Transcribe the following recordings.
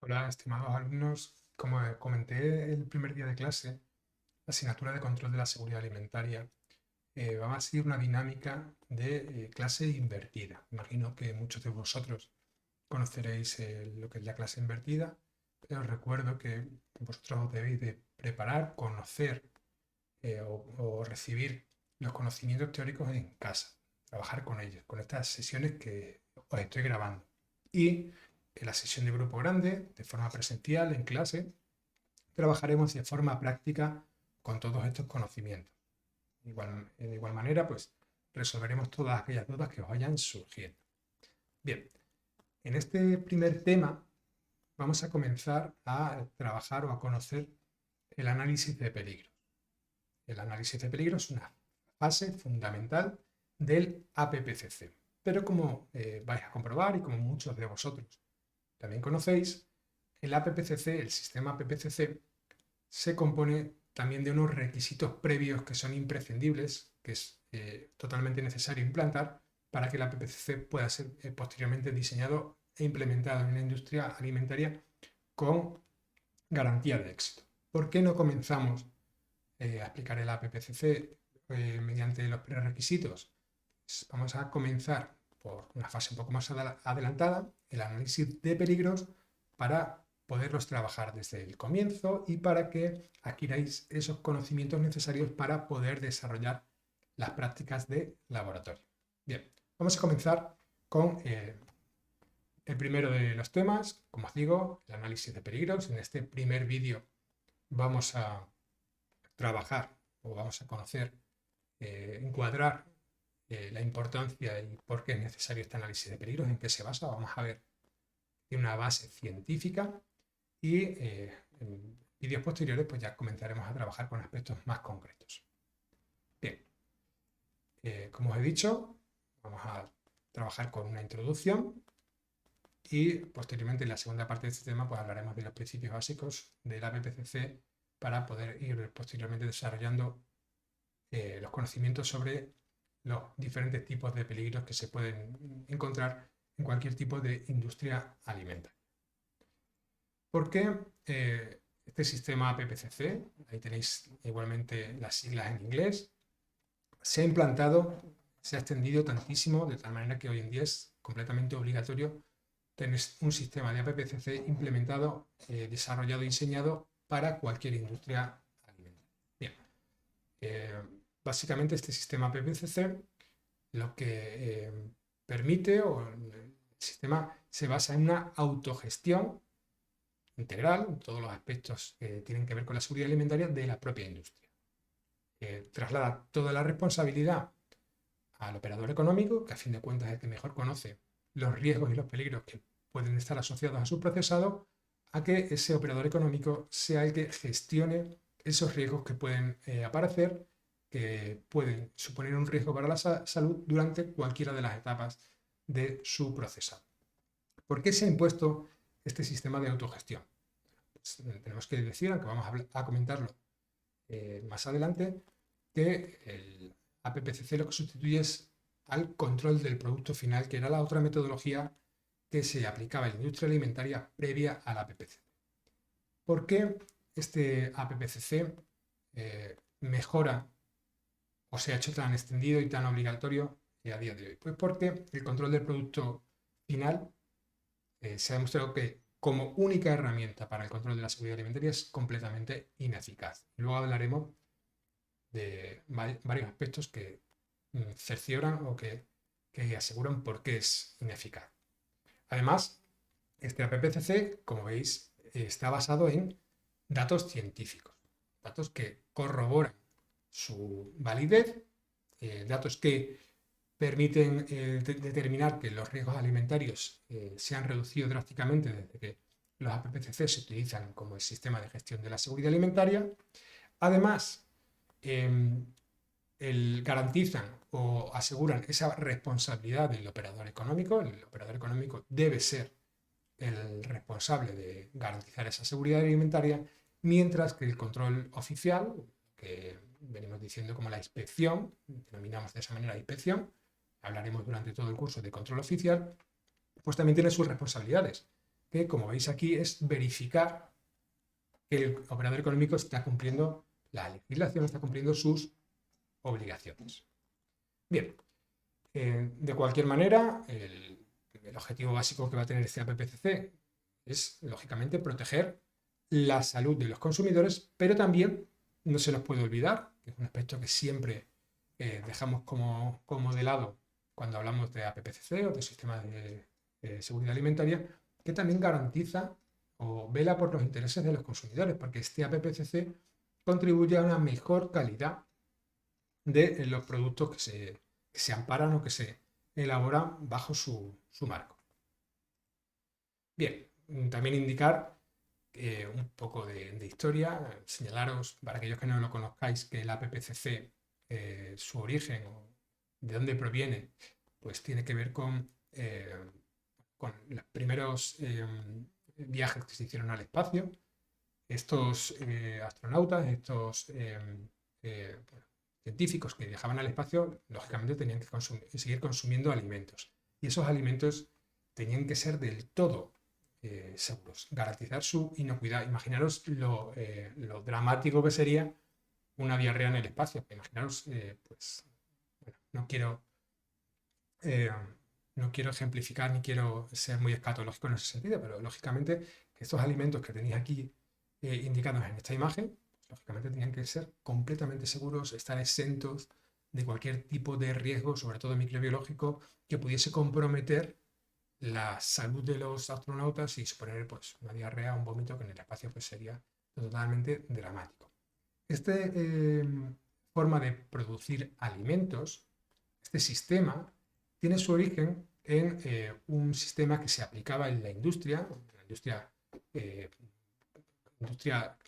Hola, estimados alumnos. Como comenté el primer día de clase, la asignatura de control de la seguridad alimentaria va a seguir una dinámica de clase invertida. Imagino que muchos de vosotros conoceréis lo que es la clase invertida, pero os recuerdo que vosotros debéis de preparar, conocer o recibir los conocimientos teóricos en casa, trabajar con ellos, con estas sesiones que os estoy grabando. Y en la sesión de grupo grande, de forma presencial, en clase, trabajaremos de forma práctica con todos estos conocimientos. De igual manera, pues resolveremos todas aquellas dudas que os vayan surgiendo. Bien, en este primer tema vamos a comenzar a trabajar o a conocer el análisis de peligro. El análisis de peligro es una fase fundamental del APPCC. Pero como vais a comprobar y como muchos de vosotros también conocéis, el APPCC, el sistema APPCC, se compone también de unos requisitos previos que son imprescindibles, que es totalmente necesario implantar para que el APPCC pueda ser posteriormente diseñado e implementado en una industria alimentaria con garantía de éxito. ¿Por qué no comenzamos a explicar el APPCC mediante los prerequisitos? Pues vamos a comenzar por una fase un poco más adelantada, el análisis de peligros, para poderlos trabajar desde el comienzo y para que adquiráis esos conocimientos necesarios para poder desarrollar las prácticas de laboratorio. Bien, vamos a comenzar con el primero de los temas, como os digo, el análisis de peligros. En este primer vídeo vamos a trabajar o vamos a conocer, encuadrar la importancia y por qué es necesario este análisis de peligros, en qué se basa. Vamos a ver de una base científica y en vídeos posteriores pues ya comenzaremos a trabajar con aspectos más concretos. Bien, como os he dicho, vamos a trabajar con una introducción y posteriormente en la segunda parte de este tema pues hablaremos de los principios básicos del APPCC para poder ir posteriormente desarrollando los conocimientos sobre los diferentes tipos de peligros que se pueden encontrar en cualquier tipo de industria alimentaria. ¿Por qué este sistema PPCC? Ahí tenéis igualmente las siglas en inglés. Se ha implantado, se ha extendido tantísimo, de tal manera que hoy en día es completamente obligatorio tener un sistema de APPCC implementado, desarrollado y diseñado para cualquier industria alimentaria. Bien. Básicamente este sistema PPCC lo que permite, o el sistema se basa en una autogestión integral, en todos los aspectos que tienen que ver con la seguridad alimentaria de la propia industria. Traslada toda la responsabilidad al operador económico, que a fin de cuentas es el que mejor conoce los riesgos y los peligros que pueden estar asociados a su procesado, a que ese operador económico sea el que gestione esos riesgos que pueden aparecer, que pueden suponer un riesgo para la salud durante cualquiera de las etapas de su procesado. ¿Por qué se ha impuesto este sistema de autogestión? Pues, tenemos que decir, aunque vamos a comentarlo más adelante, que el APPCC lo que sustituye es al control del producto final, que era la otra metodología que se aplicaba en la industria alimentaria previa al APPCC. ¿Por qué este APPCC mejora o se ha hecho tan extendido y tan obligatorio a día de hoy? Pues porque el control del producto final se ha demostrado que como única herramienta para el control de la seguridad alimentaria es completamente ineficaz. Luego hablaremos de varios aspectos que cercioran o que aseguran por qué es ineficaz. Además, este APPCC, como veis, está basado en datos científicos, datos que corroboran su validez, datos que permiten determinar que los riesgos alimentarios se han reducido drásticamente desde que los APPCC se utilizan como el sistema de gestión de la seguridad alimentaria. Además, garantizan o aseguran esa responsabilidad del operador económico. El operador económico debe ser el responsable de garantizar esa seguridad alimentaria, mientras que el control oficial, que venimos diciendo como la inspección, denominamos de esa manera la inspección, hablaremos durante todo el curso de control oficial, pues también tiene sus responsabilidades. que, como veis aquí, es verificar que el operador económico está cumpliendo la legislación, está cumpliendo sus obligaciones. Bien, de cualquier manera, el objetivo básico que va a tener este APPCC es, lógicamente, proteger la salud de los consumidores, pero también no se nos puede olvidar, que es un aspecto que siempre dejamos como de lado cuando hablamos de APPCC o de sistemas de seguridad alimentaria, que también garantiza o vela por los intereses de los consumidores, porque este APPCC contribuye a una mejor calidad de los productos que se amparan o que se elaboran bajo su marco. Bien, también indicar un poco de historia, señalaros, para aquellos que no lo conozcáis, que el APPCC, su origen o de dónde proviene, pues tiene que ver con los primeros viajes que se hicieron al espacio. Estos astronautas, estos científicos que viajaban al espacio, lógicamente tenían que seguir consumiendo alimentos. Y esos alimentos tenían que ser del todo seguros, garantizar su inocuidad. Imaginaros lo dramático que sería una diarrea en el espacio. Imaginaros, pues, bueno, no quiero ejemplificar ni quiero ser muy escatológico en ese sentido, pero lógicamente estos alimentos que tenéis aquí indicados en esta imagen, lógicamente tenían que ser completamente seguros, estar exentos de cualquier tipo de riesgo, sobre todo microbiológico, que pudiese comprometer la salud de los astronautas y suponer pues, una diarrea o un vómito que en el espacio pues, sería totalmente dramático. Esta forma de producir alimentos, este sistema, tiene su origen en un sistema que se aplicaba en la industria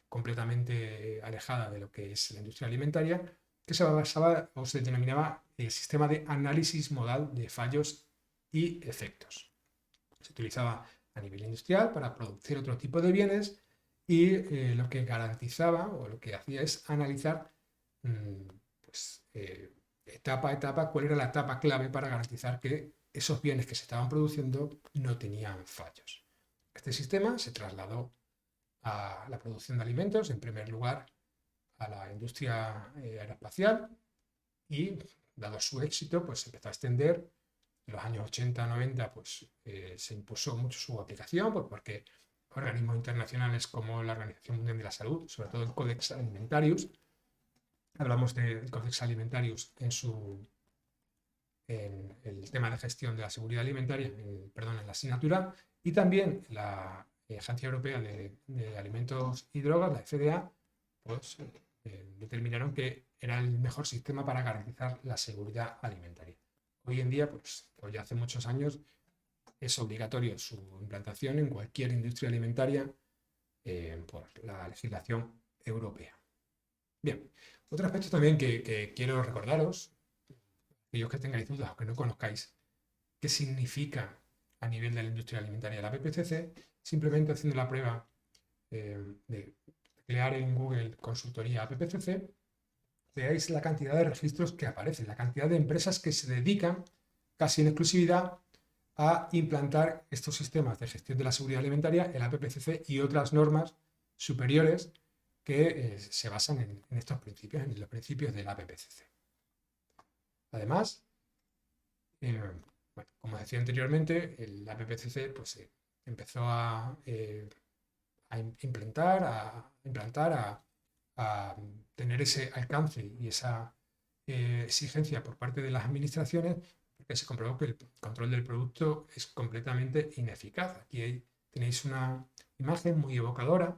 completamente alejada de lo que es la industria alimentaria, que se basaba o se denominaba el sistema de análisis modal de fallos y efectos. Se utilizaba a nivel industrial para producir otro tipo de bienes y lo que garantizaba o lo que hacía es analizar pues, etapa a etapa cuál era la etapa clave para garantizar que esos bienes que se estaban produciendo no tenían fallos. Este sistema se trasladó a la producción de alimentos, en primer lugar a la industria aeroespacial y, dado su éxito, pues empezó a extender. En los años 80-90 pues, se impuso mucho su aplicación porque organismos internacionales como la Organización Mundial de la Salud, sobre todo el Codex Alimentarius, hablamos del Codex Alimentarius en el tema de gestión de la seguridad alimentaria, en la asignatura, y también la Agencia Europea de Alimentos y Drogas, la FDA, pues, determinaron que era el mejor sistema para garantizar la seguridad alimentaria. Hoy en día, pues ya hace muchos años, es obligatorio su implantación en cualquier industria alimentaria por la legislación europea. Bien, otro aspecto también que quiero recordaros, aquellos que tengáis dudas o que no conozcáis, qué significa a nivel de la industria alimentaria la APPCC, simplemente haciendo la prueba de crear en Google consultoría APPCC, veáis la cantidad de registros que aparecen, la cantidad de empresas que se dedican casi en exclusividad a implantar estos sistemas de gestión de la seguridad alimentaria, el APPCC y otras normas superiores que se basan en estos principios, en los principios del APPCC. Además, bueno, como decía anteriormente, el APPCC pues, empezó a implantar, a tener ese alcance y esa exigencia por parte de las administraciones, porque se comprobó que el control del producto es completamente ineficaz. Aquí tenéis una imagen muy evocadora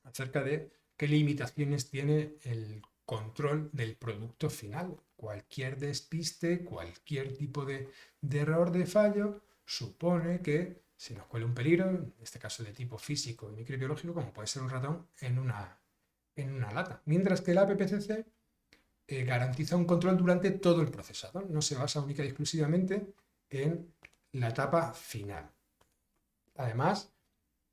acerca de qué limitaciones tiene el control del producto final. Cualquier despiste, cualquier tipo de error, de fallo, supone que se nos cuele un peligro, en este caso de tipo físico y microbiológico, como puede ser un ratón, en una lata. Mientras que el APPCC garantiza un control durante todo el procesado. No se basa única y exclusivamente en la etapa final. Además,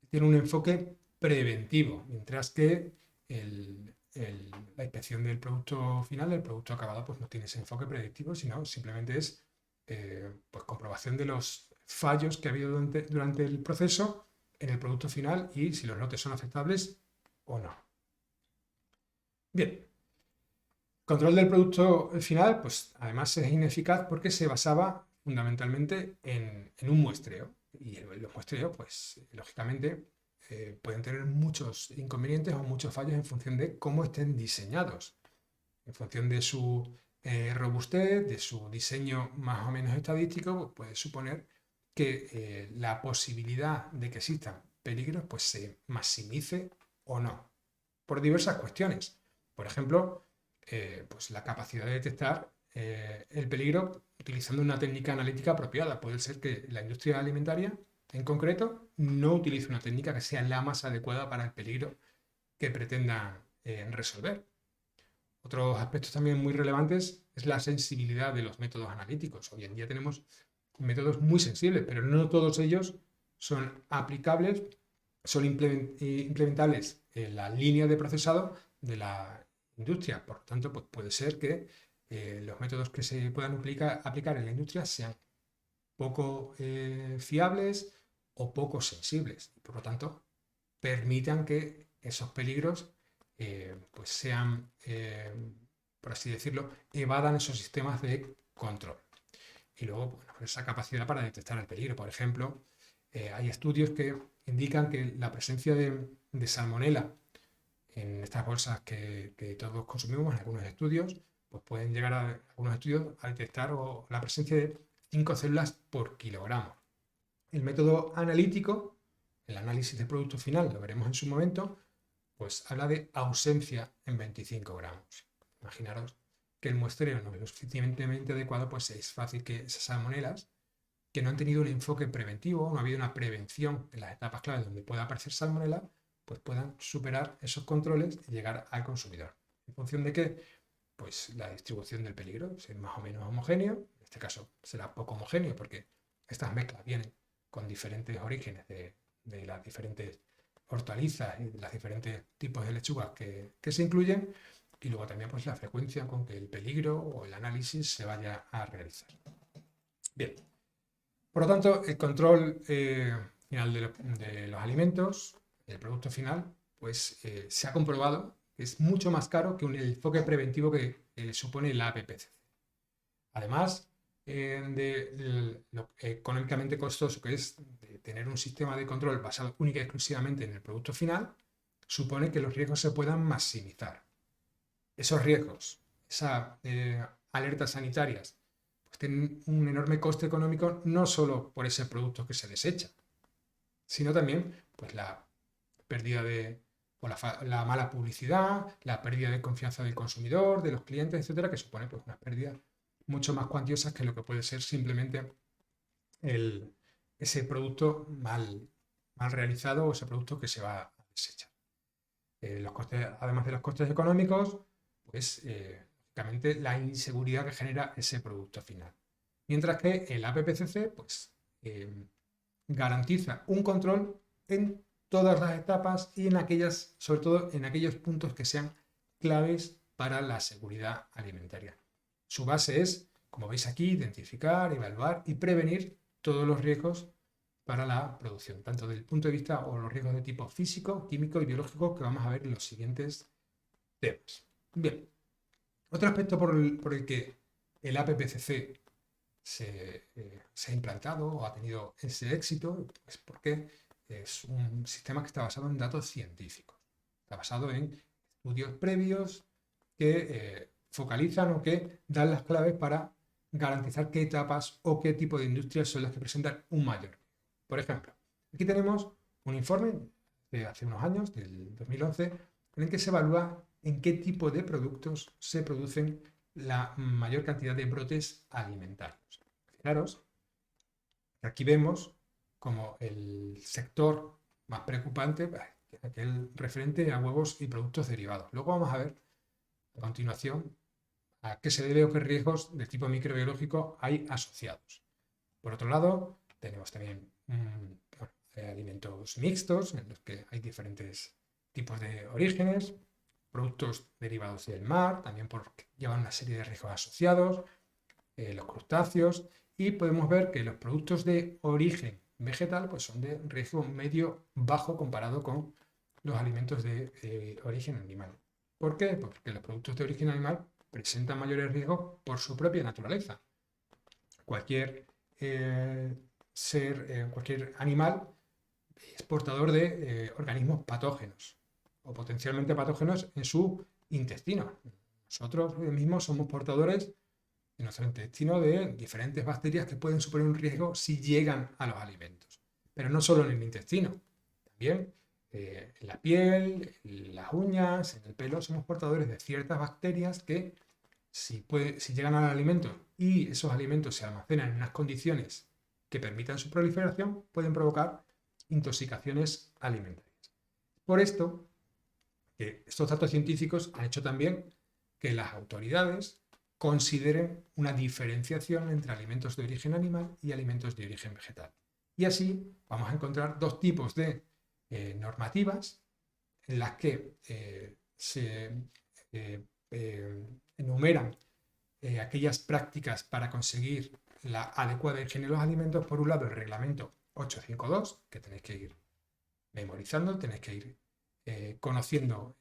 tiene un enfoque preventivo, mientras que la inspección del producto final, del producto acabado, pues no tiene ese enfoque predictivo, sino simplemente es pues comprobación de los fallos que ha habido durante el proceso en el producto final y si los lotes son aceptables o no. Bien, control del producto final, pues además es ineficaz porque se basaba fundamentalmente en un muestreo. Y los muestreos, pues lógicamente, pueden tener muchos inconvenientes o muchos fallos en función de cómo estén diseñados, en función de su robustez, de su diseño más o menos estadístico, pues puede suponer que la posibilidad de que existan peligros pues se maximice o no, por diversas cuestiones. Por ejemplo, pues la capacidad de detectar el peligro utilizando una técnica analítica apropiada. Puede ser que la industria alimentaria, en concreto, no utilice una técnica que sea la más adecuada para el peligro que pretenda resolver. Otros aspectos también muy relevantes es la sensibilidad de los métodos analíticos. Hoy en día tenemos métodos muy sensibles, pero no todos ellos son aplicables, son implementables en la línea de procesado de la industria. Por lo tanto, pues puede ser que los métodos que se puedan aplicar en la industria sean poco fiables o poco sensibles. Y por lo tanto, permitan que esos peligros pues sean, por así decirlo, evadan esos sistemas de control. Y luego, bueno, esa capacidad para detectar el peligro. Por ejemplo, hay estudios que indican que la presencia de salmonela en estas bolsas que todos consumimos, en algunos estudios, pues pueden llegar a algunos estudios a detectar la presencia de 5 células por kilogramo. El método analítico, el análisis de producto final, lo veremos en su momento, pues habla de ausencia en 25 gramos. Imaginaros que el muestreo no es lo suficientemente adecuado, pues es fácil que esas salmonelas, que no han tenido un enfoque preventivo, no ha habido una prevención en las etapas claves donde pueda aparecer salmonela, pues puedan superar esos controles y llegar al consumidor. ¿En función de qué? Pues la distribución del peligro, ser más o menos homogéneo, en este caso será poco homogéneo porque estas mezclas vienen con diferentes orígenes de las diferentes hortalizas y de los diferentes tipos de lechugas que se incluyen, y luego también pues la frecuencia con que el peligro o el análisis se vaya a realizar. Bien, por lo tanto, el control final de los alimentos, el producto final, pues se ha comprobado que es mucho más caro que el enfoque preventivo que supone la APPCC. Además de lo económicamente costoso que es de tener un sistema de control basado única y exclusivamente en el producto final, supone que los riesgos se puedan maximizar. Esos riesgos, esas alertas sanitarias, pues tienen un enorme coste económico no solo por ese producto que se desecha, sino también pues la pérdida o la mala publicidad, la pérdida de confianza del consumidor, de los clientes, etcétera, que supone pues unas pérdidas mucho más cuantiosas que lo que puede ser simplemente ese producto mal realizado o ese producto que se va a desechar. Los costes, además de los costes económicos, pues lógicamente la inseguridad que genera ese producto final. Mientras que el APPCC pues, garantiza un control en todas las etapas y en aquellas, sobre todo en aquellos puntos que sean claves para la seguridad alimentaria. Su base es, como veis aquí, identificar, evaluar y prevenir todos los riesgos para la producción, tanto desde el punto de vista o los riesgos de tipo físico, químico y biológico que vamos a ver en los siguientes temas. Bien, otro aspecto por el que el APPCC se ha implantado o ha tenido ese éxito es porque es un sistema que está basado en datos científicos, está basado en estudios previos que focalizan o que dan las claves para garantizar qué etapas o qué tipo de industrias son las que presentan un mayor. Por ejemplo, aquí tenemos un informe de hace unos años, del 2011, en el que se evalúa en qué tipo de productos se producen la mayor cantidad de brotes alimentarios. Fijaros que aquí vemos como el sector más preocupante es aquel referente a huevos y productos derivados. Luego vamos a ver a continuación a qué se debe o qué riesgos de tipo microbiológico hay asociados. Por otro lado, tenemos también alimentos mixtos en los que hay diferentes tipos de orígenes, productos derivados del mar, también porque llevan una serie de riesgos asociados, los crustáceos, y podemos ver que los productos de origen vegetal, pues son de riesgo medio-bajo comparado con los alimentos de origen animal. ¿Por qué? Pues porque los productos de origen animal presentan mayores riesgos por su propia naturaleza. Cualquier cualquier animal es portador de organismos patógenos o potencialmente patógenos en su intestino. Nosotros mismos somos portadores en nuestro intestino de diferentes bacterias que pueden suponer un riesgo si llegan a los alimentos. Pero no solo en el intestino, también en la piel, en las uñas, en el pelo, somos portadores de ciertas bacterias que si llegan al alimento y esos alimentos se almacenan en unas condiciones que permitan su proliferación, pueden provocar intoxicaciones alimentarias. Por esto, estos datos científicos han hecho también que las autoridades consideren una diferenciación entre alimentos de origen animal y alimentos de origen vegetal. Y así vamos a encontrar dos tipos de normativas en las que se enumeran aquellas prácticas para conseguir la adecuada higiene de los alimentos. Por un lado, el reglamento 852, que tenéis que ir memorizando, tenéis que ir conociendo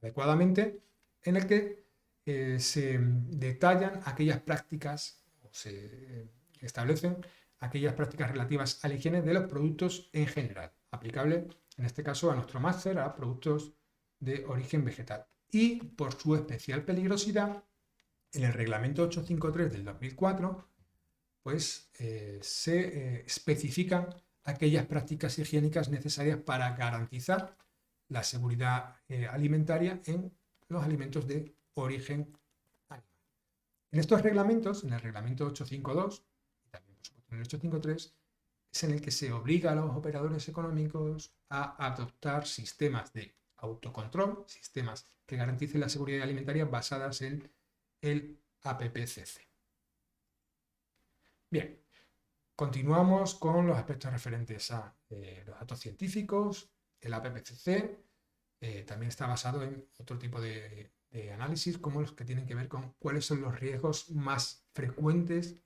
adecuadamente, en el que se detallan aquellas prácticas, o se establecen aquellas prácticas relativas a la higiene de los productos en general, aplicable en este caso a nuestro máster a productos de origen vegetal. Y por su especial peligrosidad, en el reglamento 853 del 2004, pues se especifican aquellas prácticas higiénicas necesarias para garantizar la seguridad alimentaria en los alimentos de origen animal. En estos reglamentos, en el reglamento 852 y también por supuesto en el 853, es en el que se obliga a los operadores económicos a adoptar sistemas de autocontrol, sistemas que garanticen la seguridad alimentaria basadas en el APPCC. Bien, continuamos con los aspectos referentes a los datos científicos. El APPCC también está basado en otro tipo de análisis, como los que tienen que ver con cuáles son los riesgos más frecuentes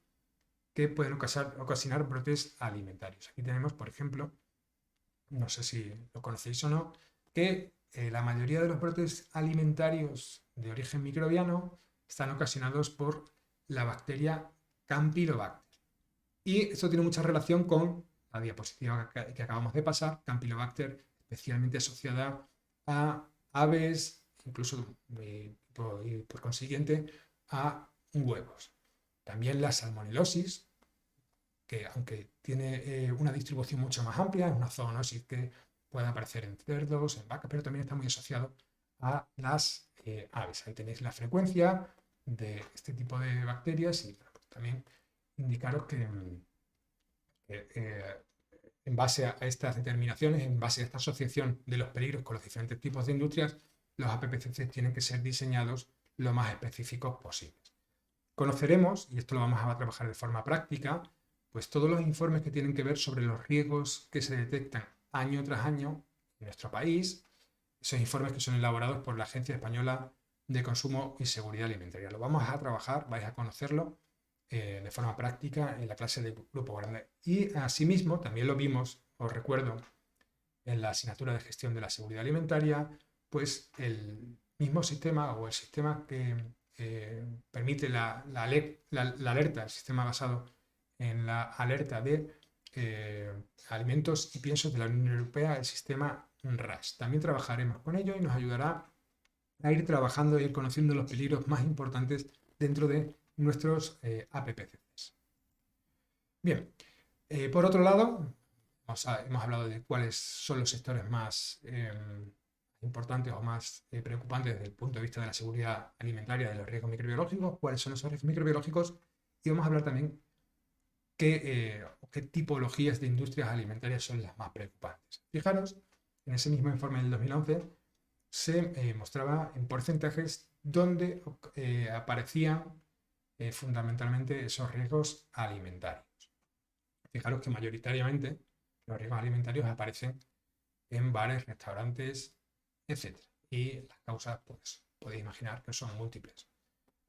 que pueden ocasionar brotes alimentarios. Aquí tenemos, por ejemplo, no sé si lo conocéis o no, que la mayoría de los brotes alimentarios de origen microbiano están ocasionados por la bacteria Campylobacter. Y esto tiene mucha relación con la diapositiva que acabamos de pasar, Campylobacter, especialmente asociada a aves, incluso por consiguiente a huevos. También la salmonelosis, que aunque tiene una distribución mucho más amplia, es una zoonosis que puede aparecer en cerdos, en vacas, pero también está muy asociado a las aves. Ahí tenéis la frecuencia de este tipo de bacterias y pues, también indicaros que en base a estas determinaciones, en base a esta asociación de los peligros con los diferentes tipos de industrias, los APPCC tienen que ser diseñados lo más específicos posibles. Conoceremos, y esto lo vamos a trabajar de forma práctica, pues todos los informes que tienen que ver sobre los riesgos que se detectan año tras año en nuestro país, esos informes que son elaborados por la Agencia Española de Consumo y Seguridad Alimentaria. Lo vamos a trabajar, vais a conocerlo de forma práctica en la clase de grupo grande. Y asimismo, también lo vimos, os recuerdo, en la asignatura de gestión de la seguridad alimentaria, pues el mismo sistema o el sistema que permite la alerta, el sistema basado en la alerta de alimentos y piensos de la Unión Europea, el sistema RAS. También trabajaremos con ello y nos ayudará a ir trabajando y ir conociendo los peligros más importantes dentro de nuestros APPCs. Bien, por otro lado, hemos hablado de cuáles son los sectores más importantes o más preocupantes desde el punto de vista de la seguridad alimentaria, de los riesgos microbiológicos, cuáles son esos riesgos microbiológicos, y vamos a hablar también qué tipologías de industrias alimentarias son las más preocupantes. Fijaros, en ese mismo informe del 2011 se mostraba en porcentajes donde aparecían fundamentalmente esos riesgos alimentarios. Fijaros que mayoritariamente los riesgos alimentarios aparecen en bares, restaurantes, etc. Y las causas, pues, podéis imaginar que son múltiples.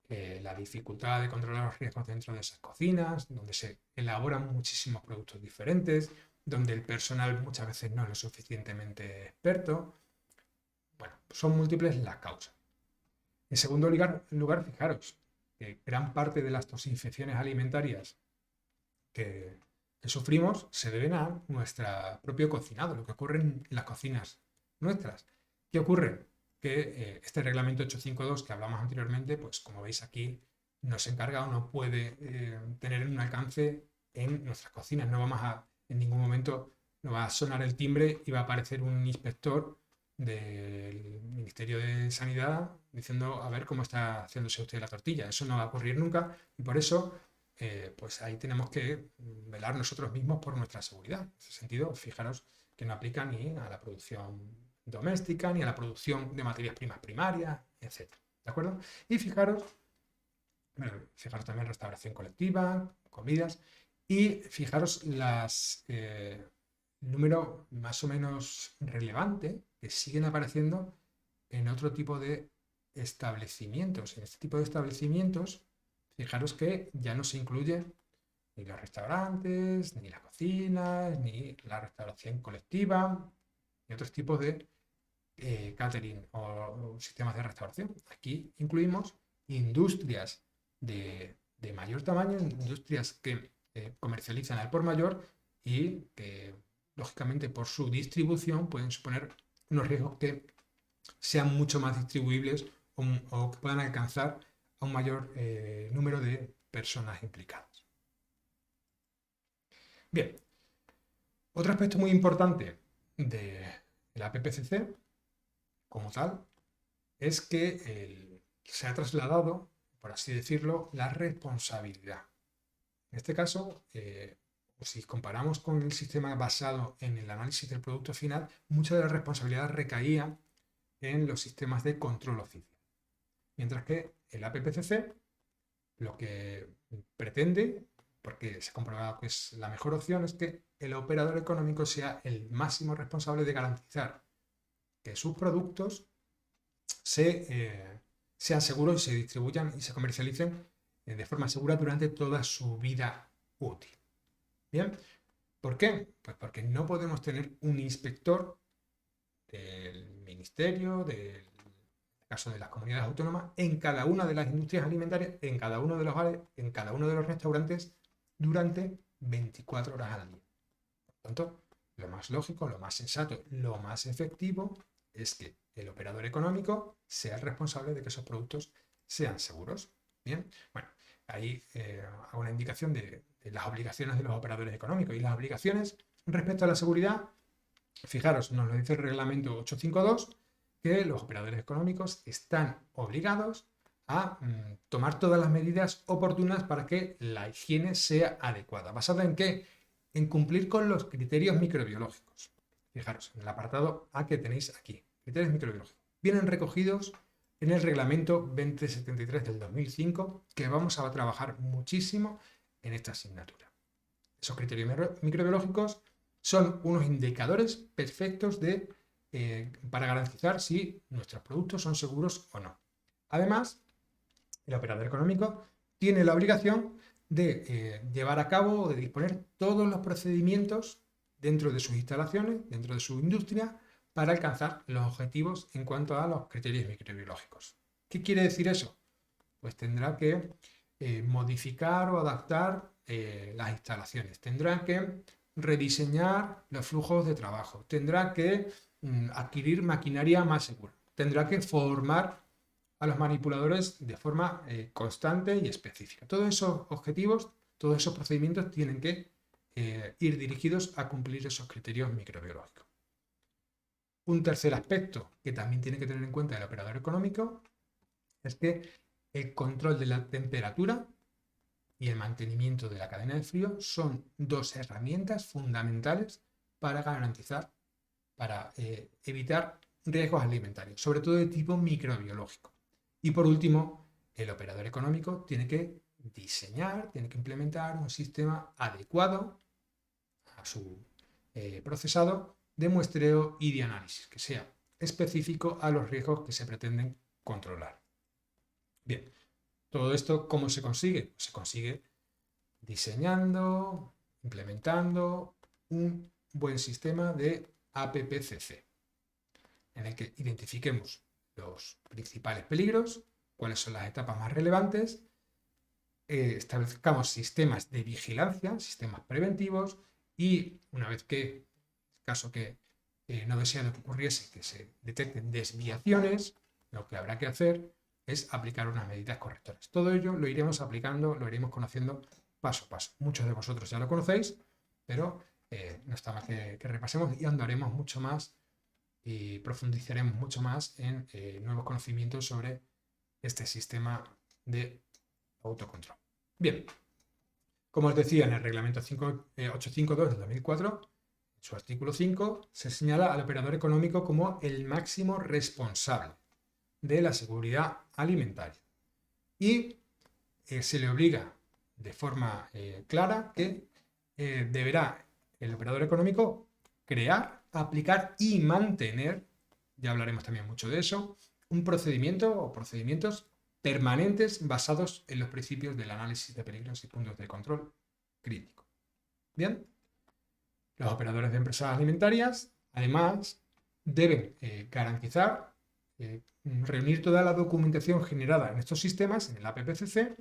la dificultad de controlar los riesgos dentro de esas cocinas, donde se elaboran muchísimos productos diferentes, donde el personal muchas veces no es lo suficientemente experto. Bueno, son múltiples las causas. En segundo lugar, fijaros que gran parte de las toxinfecciones alimentarias que sufrimos se deben a nuestro propio cocinado, lo que ocurre en las cocinas nuestras. ¿Qué ocurre? Que este reglamento 852 que hablamos anteriormente, pues como veis aquí, no se encarga o no puede tener un alcance en nuestras cocinas. No vamos a, en ningún momento, no va a sonar el timbre y va a aparecer un inspector del Ministerio de Sanidad diciendo a ver cómo está haciéndose usted la tortilla. Eso no va a ocurrir nunca y por eso pues ahí tenemos que velar nosotros mismos por nuestra seguridad. En ese sentido, fijaros que no aplica ni a la producción doméstica, ni a la producción de materias primas primarias, etc. ¿De acuerdo? Y fijaros, bueno, fijaros también restauración colectiva, comidas, y fijaros el número más o menos relevante que siguen apareciendo en otro tipo de establecimientos. En este tipo de establecimientos, fijaros que ya no se incluyen ni los restaurantes, ni las cocinas, ni la restauración colectiva, ni otros tipos de catering o sistemas de restauración. Aquí incluimos industrias de mayor tamaño, industrias que comercializan al por mayor y que, lógicamente, por su distribución pueden suponer unos riesgos que sean mucho más distribuibles o que puedan alcanzar a un mayor número de personas implicadas. Bien, otro aspecto muy importante de la PPCC, como tal, es que se ha trasladado, por así decirlo, la responsabilidad. En este caso, si comparamos con el sistema basado en el análisis del producto final, mucha de la responsabilidad recaía en los sistemas de control oficial. Mientras que el APPCC lo que pretende, porque se ha comprobado que es la mejor opción, es que el operador económico sea el máximo responsable de garantizar que sus productos sean seguros y se distribuyan y se comercialicen de forma segura durante toda su vida útil. Bien, ¿por qué? Pues porque no podemos tener un inspector del ministerio, del caso de las comunidades autónomas, en cada una de las industrias alimentarias, en cada uno de los bares, en cada uno de los restaurantes, durante 24 horas al día. Por tanto, lo más lógico, lo más sensato, lo más efectivo es que el operador económico sea el responsable de que esos productos sean seguros. Bien, bueno, ahí hago una indicación de las obligaciones de los operadores económicos y las obligaciones respecto a la seguridad. Fijaros, nos lo dice el reglamento 852, que los operadores económicos están obligados a tomar todas las medidas oportunas para que la higiene sea adecuada. ¿Basada en qué? En cumplir con los criterios microbiológicos. Fijaros, en el apartado A que tenéis aquí, criterios microbiológicos. Vienen recogidos en el reglamento 2073 del 2005, que vamos a trabajar muchísimo en esta asignatura. Esos criterios microbiológicos son unos indicadores perfectos para garantizar si nuestros productos son seguros o no. Además, el operador económico tiene la obligación de llevar a cabo o de disponer todos los procedimientos dentro de sus instalaciones, dentro de su industria, para alcanzar los objetivos en cuanto a los criterios microbiológicos. ¿Qué quiere decir eso? Pues tendrá que modificar o adaptar las instalaciones, tendrá que rediseñar los flujos de trabajo, tendrá que adquirir maquinaria más segura, tendrá que formar a los manipuladores de forma constante y específica. Todos esos objetivos, todos esos procedimientos tienen que ir dirigidos a cumplir esos criterios microbiológicos. Un tercer aspecto que también tiene que tener en cuenta el operador económico es que el control de la temperatura y el mantenimiento de la cadena de frío son dos herramientas fundamentales para garantizar, para evitar riesgos alimentarios, sobre todo de tipo microbiológico. Y por último, el operador económico tiene que diseñar, tiene que implementar un sistema adecuado a su procesado de muestreo y de análisis, que sea específico a los riesgos que se pretenden controlar. Bien, Todo esto, ¿cómo se consigue? Se consigue diseñando, implementando un buen sistema de APPCC, en el que identifiquemos los principales peligros, cuáles son las etapas más relevantes, establezcamos sistemas de vigilancia, sistemas preventivos, y una vez que, en caso que no deseado que ocurriese, que se detecten desviaciones, lo que habrá que hacer es aplicar unas medidas correctoras. Todo ello lo iremos aplicando, lo iremos conociendo paso a paso. Muchos de vosotros ya lo conocéis, pero no está más que repasemos y andaremos mucho más y profundizaremos mucho más en nuevos conocimientos sobre este sistema de autocontrol. Bien, como os decía, en el reglamento 852 de 2004, en su artículo 5, se señala al operador económico como el máximo responsable de la seguridad alimentaria y se le obliga de forma clara que deberá el operador económico crear, aplicar y mantener, ya hablaremos también mucho de eso, un procedimiento o procedimientos permanentes basados en los principios del análisis de peligros y puntos de control crítico. Bien, los operadores de empresas alimentarias, además, deben garantizar, reunir toda la documentación generada en estos sistemas, en el APPCC,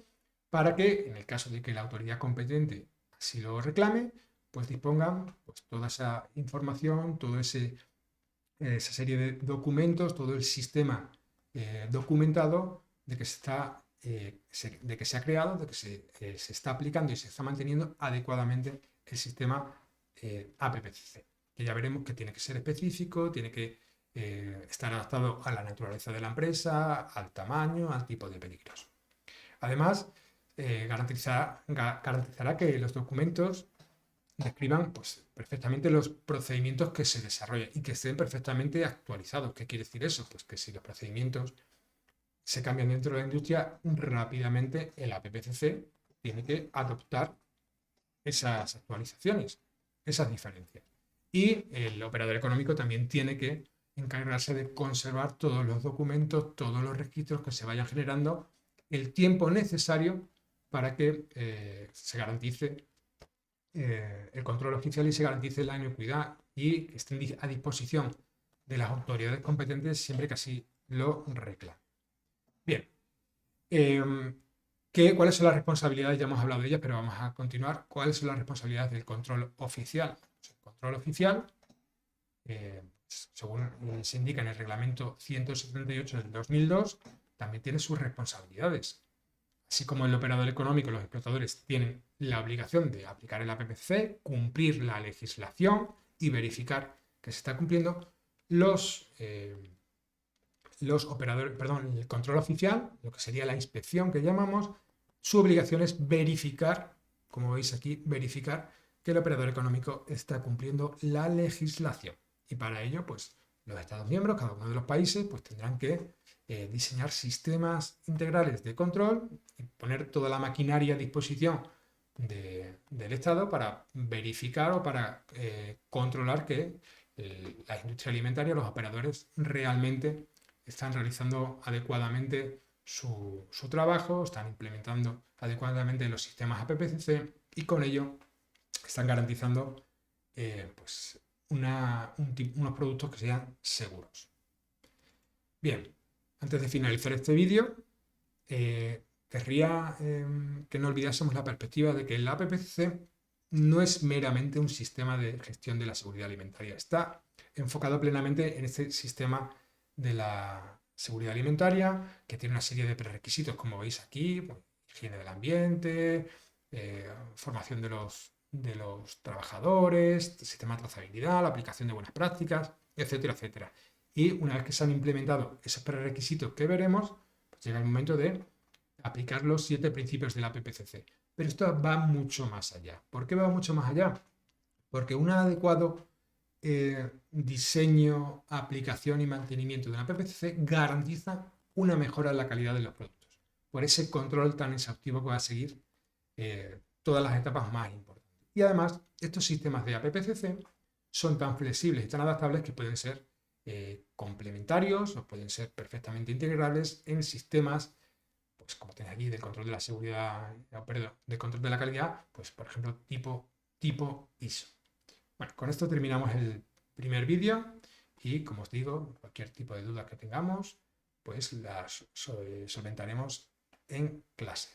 para que, en el caso de que la autoridad competente así lo reclame, pues dispongan pues, toda esa información, toda esa serie de documentos, todo el sistema documentado de que se ha creado, de que se está aplicando y se está manteniendo adecuadamente el sistema APPCC, que ya veremos que tiene que ser específico, tiene que estar adaptado a la naturaleza de la empresa, al tamaño, al tipo de peligros. Además, garantizará que los documentos describan pues, perfectamente los procedimientos que se desarrollan y que estén perfectamente actualizados. ¿Qué quiere decir eso? Pues que si los procedimientos se cambian dentro de la industria, rápidamente el APPCC tiene que adoptar esas actualizaciones, esas diferencias. Y el operador económico también tiene que encargarse de conservar todos los documentos, todos los registros que se vayan generando, el tiempo necesario para que se garantice el control oficial y se garantice la inocuidad y que estén a disposición de las autoridades competentes siempre que así lo reclamen. Bien, ¿cuáles son las responsabilidades? Ya hemos hablado de ellas, pero vamos a continuar. ¿Cuáles son las responsabilidades del control oficial? El control oficial, según se indica en el reglamento 178 del 2002, también tiene sus responsabilidades. Así como el operador económico, los explotadores tienen la obligación de aplicar el APPCC, cumplir la legislación y verificar que se está cumpliendo, los operadores, perdón, el control oficial, lo que sería la inspección que llamamos, su obligación es verificar, como veis aquí, verificar que el operador económico está cumpliendo la legislación. Y para ello, pues, los Estados miembros, cada uno de los países, pues tendrán que diseñar sistemas integrales de control y poner toda la maquinaria a disposición del Estado para verificar o para controlar que la industria alimentaria, los operadores realmente están realizando adecuadamente su trabajo, están implementando adecuadamente los sistemas APPCC y con ello están garantizando pues unos productos que sean seguros. Bien, antes de finalizar este vídeo, querría que no olvidásemos la perspectiva de que el APPCC no es meramente un sistema de gestión de la seguridad alimentaria, está enfocado plenamente en este sistema de la seguridad alimentaria, que tiene una serie de prerequisitos, como veis aquí, pues, higiene del ambiente, formación de los trabajadores, sistema de trazabilidad, la aplicación de buenas prácticas, etcétera, etcétera. Y una vez que se han implementado esos prerequisitos que veremos, pues llega el momento de aplicar los 7 principios del APPCC. Pero esto va mucho más allá. ¿Por qué va mucho más allá? Porque un adecuado diseño, aplicación y mantenimiento de una APPCC garantiza una mejora en la calidad de los productos. Por ese control tan exhaustivo que va a seguir todas las etapas más importantes. Y además, estos sistemas de APPCC son tan flexibles y tan adaptables que pueden ser complementarios o pueden ser perfectamente integrables en sistemas pues como tenéis aquí, del control de la seguridad, perdón, del control de la calidad, pues por ejemplo, tipo ISO. Bueno, con esto terminamos el primer vídeo y como os digo, cualquier tipo de duda que tengamos, pues las solventaremos en clase.